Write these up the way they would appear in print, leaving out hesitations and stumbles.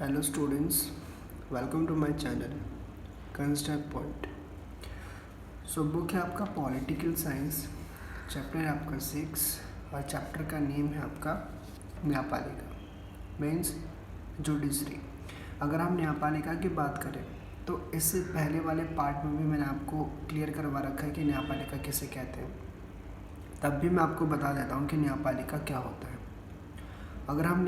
Hello students, welcome to my channel construct point. So book है आपका political science, chapter है आपका 6 और चैप्टर का नेम है आपका न्यायपालिका मीन्स जुडिशरी। अगर हम न्यायपालिका की बात करें तो इससे पहले वाले पार्ट में भी मैंने आपको क्लियर करवा रखा है कि न्यायपालिका किसे कहते हैं। तब भी मैं आपको बता देता हूँ कि न्यायपालिका क्या होता है। अगर हम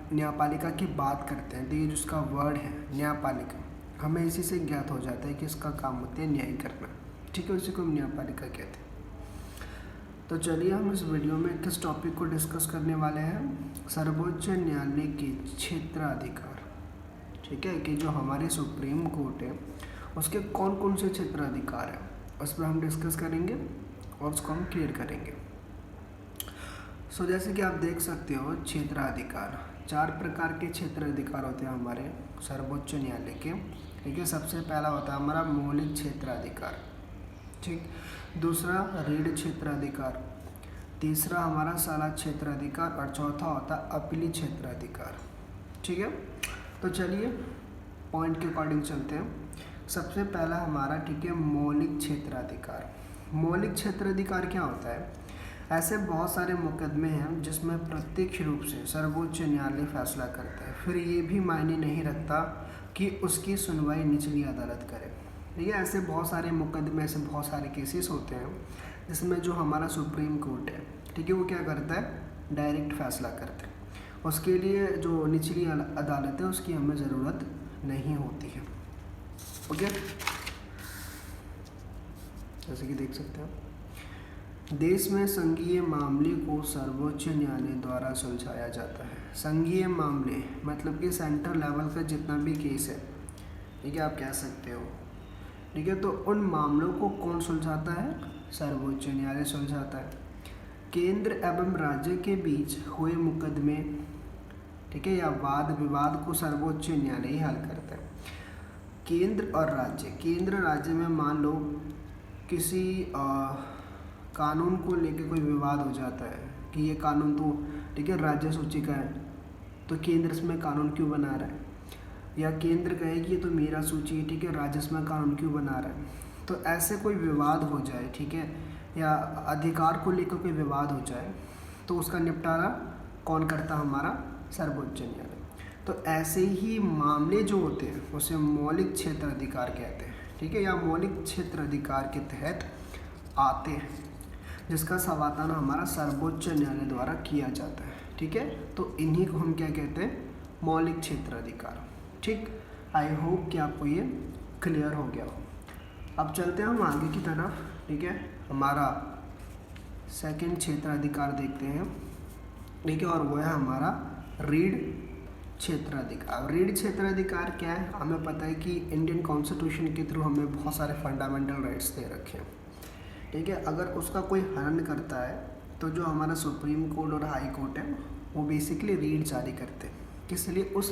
न्यायपालिका की बात करते हैं तो ये जिसका वर्ड है न्यायपालिका, हमें इसी से ज्ञात हो जाता है कि इसका काम होता है न्याय करना। ठीक है, उसी को हम न्यायपालिका कहते हैं। तो चलिए हम इस वीडियो में किस टॉपिक को डिस्कस करने वाले हैं, सर्वोच्च न्यायालय के क्षेत्राधिकार। ठीक है, कि जो हमारे सुप्रीम कोर्ट है उसके कौन कौन से क्षेत्राधिकार हैं उस पर हम डिस्कस करेंगे और उसको हम क्लियर करेंगे। जैसे कि आप देख सकते हो क्षेत्राधिकार, 4 प्रकार के क्षेत्राधिकार होते हैं हमारे सर्वोच्च न्यायालय के। ठीक है, सबसे पहला होता है हमारा मौलिक क्षेत्राधिकार, ठीक। दूसरा रीढ़ क्षेत्राधिकार, तीसरा हमारा सलाह क्षेत्राधिकार और चौथा होता है अपीली क्षेत्राधिकार। ठीक है, तो चलिए पॉइंट के अकॉर्डिंग चलते हैं। सबसे पहला हमारा, ठीक है, मौलिक क्षेत्राधिकार। मौलिक क्षेत्राधिकार क्या होता है? ऐसे बहुत सारे मुकदमे हैं जिसमें प्रत्यक्ष रूप से सर्वोच्च न्यायालय फैसला करता है, फिर ये भी मायने नहीं रखता कि उसकी सुनवाई निचली अदालत करे। ठीक है, ऐसे बहुत सारे मुकदमे, ऐसे बहुत सारे केसेस होते हैं जिसमें जो हमारा सुप्रीम कोर्ट है, ठीक है, वो क्या करता है, डायरेक्ट फैसला करता है। उसके लिए जो निचली अदालत है उसकी हमें ज़रूरत नहीं होती है। ओके, जैसे कि देख सकते हैं देश में संघीय मामले को सर्वोच्च न्यायालय द्वारा सुलझाया जाता है। संघीय मामले मतलब कि सेंट्रल लेवल का जितना भी केस है, ठीक है, आप कह सकते हो। ठीक है, तो उन मामलों को कौन सुलझाता है? सर्वोच्च न्यायालय सुलझाता है। केंद्र एवं राज्य के बीच हुए मुकदमे, ठीक है, या वाद विवाद को सर्वोच्च न्यायालय ही हल करता है। केंद्र और राज्य, केंद्र राज्य में मान लो किसी कानून को लेके कोई विवाद हो जाता है कि ये कानून तो, ठीक है, राज्य सूची का है, तो केंद्र इसमें कानून क्यों बना रहा है, या केंद्र कहे कि ये तो मेरा सूची है, ठीक है, राज्य इसमें कानून क्यों बना रहा है। तो ऐसे कोई विवाद हो जाए, ठीक है, या अधिकार को लेकर कोई विवाद हो जाए तो उसका निपटारा कौन करता? हमारा सर्वोच्च न्यायालय। तो ऐसे ही मामले जो होते हैं उसे मौलिक क्षेत्राधिकार कहते हैं। ठीक है, या मौलिक क्षेत्राधिकार के तहत आते हैं, जिसका समाधान हमारा सर्वोच्च न्यायालय द्वारा किया जाता है। ठीक है, तो इन्हीं को हम क्या कहते हैं? मौलिक क्षेत्राधिकार। ठीक, आई होप कि आपको ये क्लियर हो गया हो। अब चलते हैं हम आगे की तरफ। ठीक है, हमारा सेकंड क्षेत्राधिकार देखते हैं। ठीक है, और वो है हमारा रीढ़ क्षेत्राधिकार। रीढ़ क्षेत्राधिकार क्या है? हमें पता है कि इंडियन कॉन्स्टिट्यूशन के थ्रू हमें बहुत सारे फंडामेंटल राइट्स दे रखे हैं। ठीक है, अगर उसका कोई हनन करता है तो जो हमारा सुप्रीम कोर्ट और हाई कोर्ट है वो बेसिकली रीड जारी करते हैं, किस लिए? उस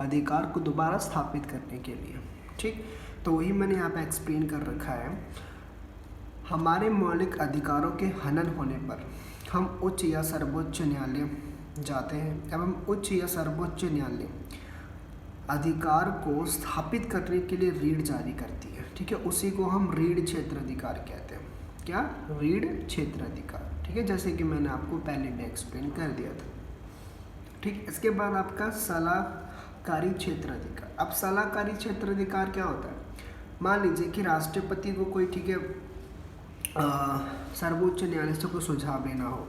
अधिकार को दोबारा स्थापित करने के लिए। ठीक, तो वही मैंने यहाँ पे एक्सप्लेन कर रखा है। हमारे मौलिक अधिकारों के हनन होने पर हम उच्च या सर्वोच्च न्यायालय जाते हैं एवं उच्च या सर्वोच्च न्यायालय अधिकार को स्थापित करने के लिए रीड जारी करती है। ठीक है, उसी को हम रीढ़ क्षेत्राधिकार कहते हैं। क्या? रीढ़ क्षेत्राधिकार। ठीक है, जैसे कि मैंने आपको पहले भी एक्सप्लेन कर दिया था। ठीक, इसके बाद आपका सलाहकारी क्षेत्राधिकार। अब सलाहकारी क्षेत्राधिकार क्या होता है? मान लीजिए कि राष्ट्रपति को कोई, ठीक है, सर्वोच्च न्यायालय से कोई सुझाव लेना हो,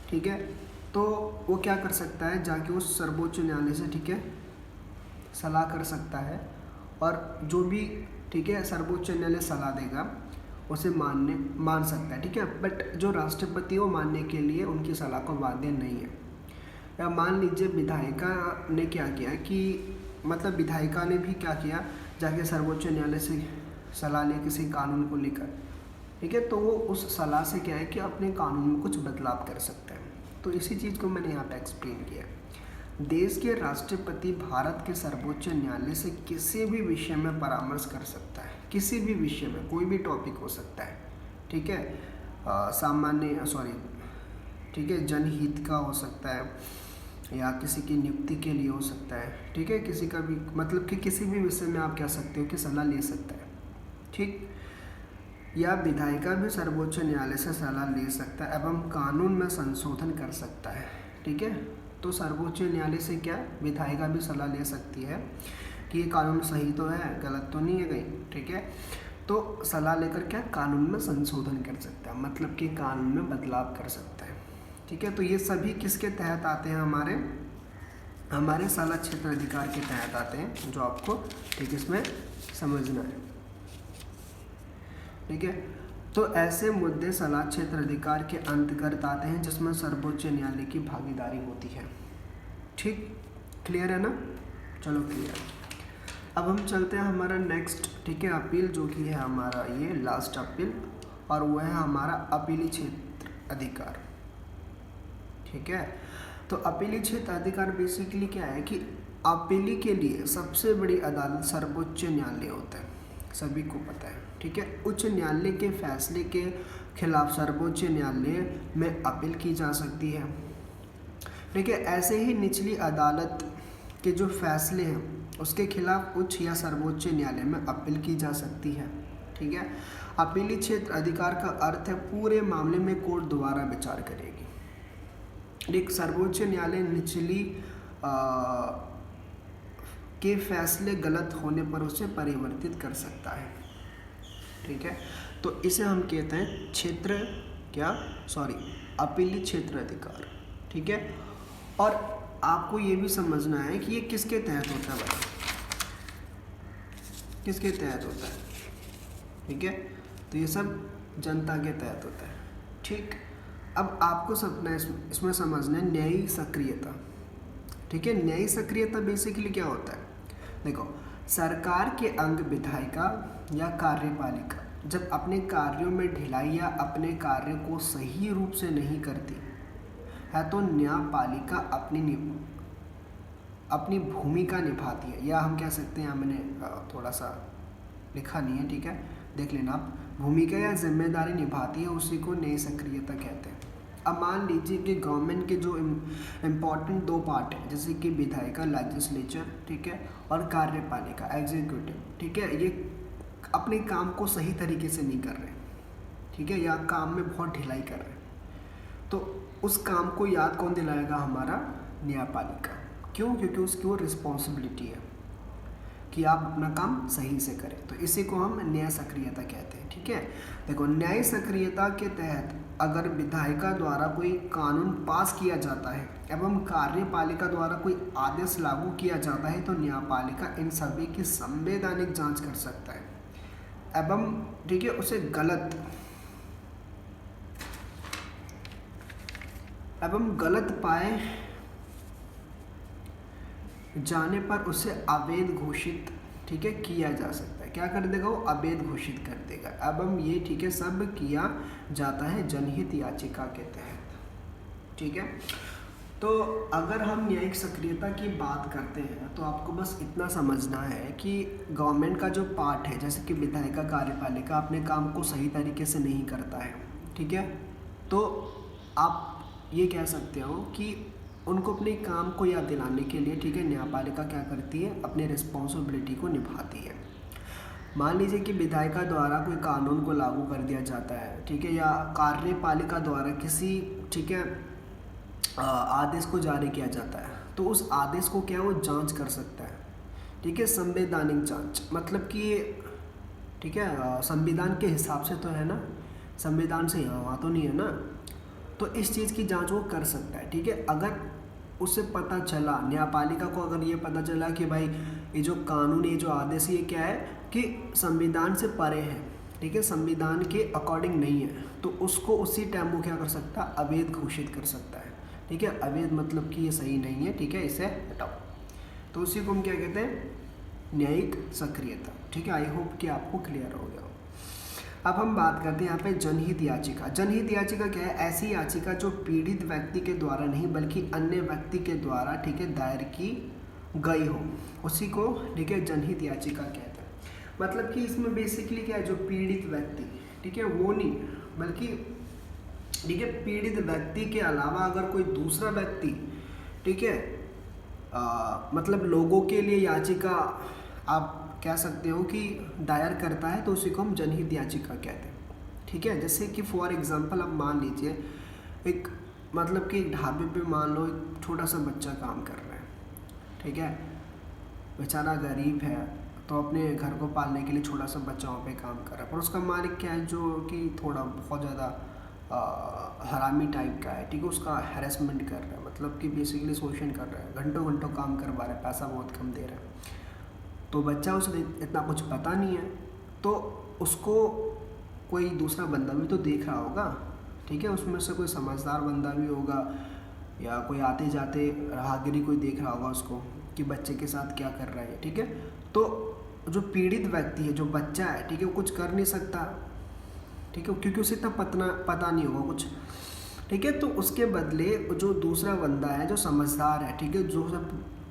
ठीक है, तो वो क्या कर सकता है? जाके उस सर्वोच्च न्यायालय से, ठीक है, सलाह कर सकता है, और जो भी, ठीक है, सर्वोच्च न्यायालय सलाह देगा उसे मान सकता है। ठीक है, बट जो राष्ट्रपति वो मानने के लिए उनकी सलाह को बाध्य नहीं है। या मान लीजिए विधायिका ने क्या किया कि, मतलब विधायिका ने भी क्या किया, जाके सर्वोच्च न्यायालय से सलाह लिया किसी कानून को लेकर। ठीक है, तो वो उस सलाह से क्या है कि अपने कानून में कुछ बदलाव कर सकता है। तो इसी चीज़ को मैंने यहाँ पे एक्सप्लेन किया। देश के राष्ट्रपति भारत के सर्वोच्च न्यायालय से किसी भी विषय में परामर्श कर सकता है, किसी भी विषय में, कोई भी टॉपिक हो सकता है। ठीक है, ठीक है, जनहित का हो सकता है, या किसी की नियुक्ति के लिए हो सकता है, ठीक है, किसी का भी मतलब कि किसी भी विषय में आप कह सकते हो कि सलाह ले सकता है, ठीक। या विधायिका भी सर्वोच्च न्यायालय से सलाह ले सकता है एवं कानून में संशोधन कर सकता है, ठीक है। तो सर्वोच्च न्यायालय से क्या विधायिका भी सलाह ले सकती है कि ये कानून सही तो है, गलत तो नहीं है कहीं, ठीक है। तो सलाह लेकर क्या कानून में संशोधन कर सकता है, मतलब कि कानून में बदलाव कर सकता है, ठीक है। तो ये सभी किसके तहत आते हैं, हमारे सलाह क्षेत्र अधिकार के तहत आते हैं, जो आपको ठीक इसमें समझना है, ठीक है। तो ऐसे मुद्दे सलाह क्षेत्र अधिकार के अंतर्गत आते हैं जिसमें सर्वोच्च न्यायालय की भागीदारी होती है, ठीक। क्लियर है ना, चलो क्लियर। अब हम चलते हैं हमारा नेक्स्ट, ठीक है, अपील, जो कि है हमारा ये लास्ट अपील, और वो है हमारा अपीली क्षेत्र अधिकार, ठीक है। तो अपीली क्षेत्र अधिकार बेसिकली क्या है कि अपीली के लिए सबसे बड़ी अदालत सर्वोच्च न्यायालय होता है, सभी को पता है, ठीक है। उच्च न्यायालय के फैसले के खिलाफ सर्वोच्च न्यायालय में अपील की जा सकती है, ठीक है। ऐसे ही निचली अदालत के जो फैसले हैं उसके खिलाफ उच्च या सर्वोच्च न्यायालय में अपील की जा सकती है, ठीक है। अपीली क्षेत्र अधिकार का अर्थ है पूरे मामले में कोर्ट दोबारा विचार करेगी। एक सर्वोच्च न्यायालय निचली के फैसले गलत होने पर उसे परिवर्तित कर सकता है, ठीक है। तो इसे हम कहते हैं अपीली क्षेत्र अधिकार, ठीक है। और आपको ये भी समझना है कि ये किसके तहत होता है, भाई किसके तहत होता है, ठीक है। तो ये सब जनता के तहत होता है, ठीक। अब आपको सपना इसमें समझना है न्यायिक सक्रियता, ठीक है। न्यायिक सक्रियता बेसिकली क्या होता है, देखो, सरकार के अंग विधायिका या कार्यपालिका जब अपने कार्यों में ढिलाई या अपने कार्य को सही रूप से नहीं करती है तो न्यायपालिका अपनी भूमिका निभाती है, या हम कह सकते हैं, मैंने थोड़ा सा लिखा नहीं है, ठीक है, देख लेना आप, भूमिका या जिम्मेदारी निभाती है, उसी को न्यायिक सक्रियता कहते हैं। अब मान लीजिए कि गवर्नमेंट के जो इम्पॉर्टेंट दो पार्ट हैं, जैसे कि विधायिका लेजिस्लेचर, ठीक है, और कार्यपालिका एग्जीक्यूटिव, ठीक है, ये अपने काम को सही तरीके से नहीं कर रहे, ठीक है, या काम में बहुत ढिलाई कर रहे हैं, तो उस काम को याद कौन दिलाएगा, हमारा न्यायपालिका। क्यों? क्योंकि उसकी वो रिस्पॉन्सिबिलिटी है कि आप अपना काम सही से करें, तो इसी को हम न्याय सक्रियता कहते हैं, ठीक है। देखो, न्याय सक्रियता के तहत अगर विधायिका द्वारा कोई कानून पास किया जाता है एवं कार्यपालिका द्वारा कोई आदेश लागू किया जाता है तो न्यायपालिका इन सभी की संवैधानिक जांच कर सकता है एवं, ठीक है, उसे गलत पाए जाने पर उसे अवैध घोषित, ठीक है, किया जा सकता है। क्या कर देगा वो? अवैध घोषित कर देगा। एवं ये, ठीक है, सब किया जाता है जनहित याचिका के तहत, ठीक है। तो अगर हम न्यायिक सक्रियता की बात करते हैं तो आपको बस इतना समझना है कि गवर्नमेंट का जो पार्ट है, जैसे कि विधायिका, कार्यपालिका, अपने काम को सही तरीके से नहीं करता है, ठीक है, तो आप ये कह सकते हो कि उनको अपने काम को याद दिलाने के लिए, ठीक है, न्यायपालिका क्या करती है, अपने रिस्पॉन्सिबिलिटी को निभाती है। मान लीजिए कि विधायिका द्वारा कोई कानून को लागू कर दिया जाता है, ठीक है, या कार्यपालिका द्वारा किसी, ठीक है, आदेश को जारी किया जाता है, तो उस आदेश को क्या वो जांच कर सकता है, ठीक है, संवैधानिक जांच, मतलब कि, ठीक है, संविधान के हिसाब से तो है ना, संविधान से यहाँ तो नहीं है ना, तो इस चीज़ की जांच वो कर सकता है, ठीक है। अगर उसे पता चला, न्यायपालिका को अगर ये पता चला कि भाई ये जो कानून, ये जो आदेश, ये क्या है कि संविधान से परे है, ठीक है, संविधान के अकॉर्डिंग नहीं है, तो उसको उसी टाइम वो क्या कर सकता है, अवैध घोषित कर सकता है, ठीक है। अवैध मतलब कि ये सही नहीं है, ठीक है, इसे हटाओ, तो उसी को हम क्या कहते हैं, न्यायिक सक्रियता, ठीक है। आई होप कि आपको क्लियर हो गया। अब हम बात करते हैं यहाँ पे जनहित याचिका। जनहित याचिका क्या है? ऐसी याचिका जो पीड़ित व्यक्ति के द्वारा नहीं बल्कि अन्य व्यक्ति के द्वारा, ठीक है, दायर की गई हो, उसी को, ठीक है, जनहित याचिका कहते हैं। मतलब कि इसमें बेसिकली क्या है, जो पीड़ित व्यक्ति, ठीक है, वो नहीं बल्कि, ठीक है, पीड़ित व्यक्ति के अलावा अगर कोई दूसरा व्यक्ति, ठीक है। मतलब लोगों के लिए याचिका आप कह सकते हो कि दायर करता है, तो उसी को हम जनहित याचिका कहते हैं। ठीक है, जैसे कि फॉर एग्जांपल आप मान लीजिए एक मतलब कि ढाबे पे मान लो एक छोटा सा बच्चा काम कर रहा है, ठीक है, बेचारा गरीब है, तो अपने घर को पालने के लिए छोटा सा बच्चा वहाँ पे काम कर रहा है, पर उसका मालिक क्या है जो कि थोड़ा बहुत ज़्यादा हरामी टाइप का है, ठीक है, उसका हैरेसमेंट कर रहा है, मतलब कि बेसिकली शोषण कर रहा है, घंटों घंटों काम करवा रहा है, पैसा बहुत कम दे रहा है। तो बच्चा उसे इतना कुछ पता नहीं है, तो उसको कोई दूसरा बंदा भी तो देख रहा होगा, ठीक है, उसमें से कोई समझदार बंदा भी होगा या कोई आते जाते राहगीरी कोई देख रहा होगा उसको कि बच्चे के साथ क्या कर रहा है, ठीक है। तो जो पीड़ित व्यक्ति है, जो बच्चा है, ठीक है, वो कुछ कर नहीं सकता, ठीक है, क्योंकि उसे इतना पता नहीं होगा कुछ, ठीक है। तो उसके बदले जो दूसरा बंदा है जो समझदार है, ठीक है, जो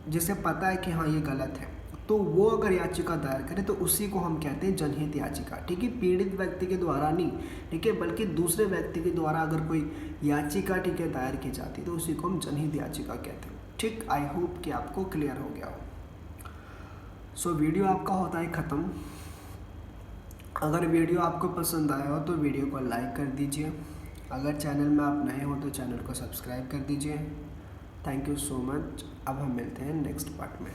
जिसे पता है कि हाँ ये गलत है, तो वो अगर याचिका दायर करे तो उसी को हम कहते हैं जनहित याचिका, ठीक है। पीड़ित व्यक्ति के द्वारा नहीं, ठीक है, बल्कि दूसरे व्यक्ति के द्वारा अगर कोई याचिका, ठीक है, दायर की जाती है तो उसी को हम जनहित याचिका कहते हैं। ठीक, आई होप कि आपको क्लियर हो गया हो। सो वीडियो आपका होता है ख़त्म। अगर वीडियो आपको पसंद आया हो तो वीडियो को लाइक कर दीजिए, अगर चैनल में आप नए हो तो चैनल को सब्सक्राइब कर दीजिए। Thank you so much. अब हम मिलते हैं नेक्स्ट पार्ट में।